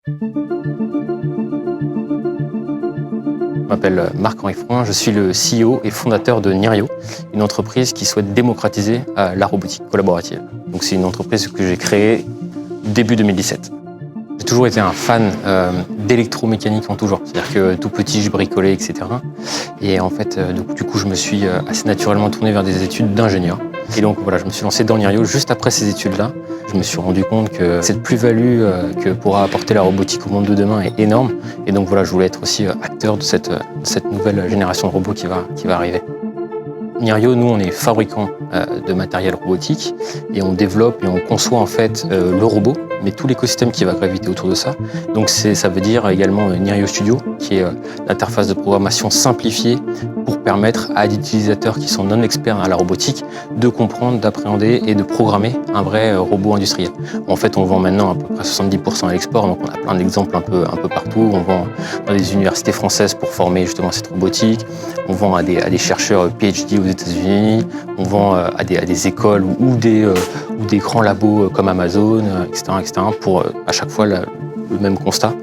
Je m'appelle Marc-Henri Froin, je suis le CEO et fondateur de Nirio, une entreprise qui souhaite démocratiser la robotique collaborative. Donc c'est une entreprise que j'ai créée début 2017. J'ai toujours été un fan d'électromécanique en tout genre, c'est-à-dire que tout petit je bricolais, etc. Et en fait, du coup, je me suis assez naturellement tourné vers des études d'ingénieur. Et donc voilà, je me suis lancé dans Nirio juste après ces études-là. Je me suis rendu compte que cette plus-value que pourra apporter la robotique au monde de demain est énorme. Et donc voilà, je voulais être aussi acteur de cette nouvelle génération de robots qui va arriver. Nirio, nous, on est fabricant de matériel robotique et on développe et on conçoit en fait le robot, mais tout l'écosystème qui va graviter autour de ça. Donc ça veut dire également Nirio Studio, qui est l'interface de programmation simplifiée pour permettre à des utilisateurs qui sont non experts à la robotique de comprendre, d'appréhender et de programmer un vrai robot industriel. En fait, on vend maintenant à peu près 70% à l'export, donc on a plein d'exemples un peu partout. On vend dans des universités françaises pour former justement cette robotique. On vend à des chercheurs PhD aux États-Unis, on vend à des écoles ou des grands labos comme Amazon, etc., pour à chaque fois le même constat,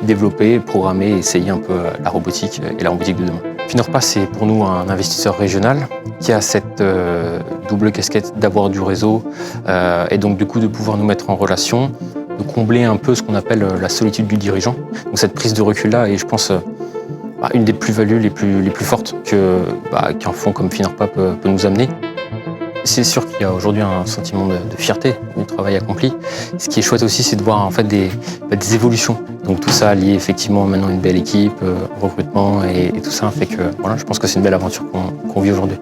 développer, programmer, essayer un peu la robotique et la robotique de demain. Finorpa, c'est pour nous un investisseur régional qui a cette double casquette d'avoir du réseau et donc du coup de pouvoir nous mettre en relation, de combler un peu ce qu'on appelle la solitude du dirigeant. Donc cette prise de recul-là est, je pense, une des plus-values les plus fortes qu'un fonds comme Finorpa peut nous amener. C'est sûr qu'il y a aujourd'hui un sentiment de fierté du travail accompli. Ce qui est chouette aussi, c'est de voir en fait des évolutions. Donc tout ça lié effectivement maintenant à une belle équipe, recrutement et tout ça fait que voilà, je pense que c'est une belle aventure qu'on vit aujourd'hui.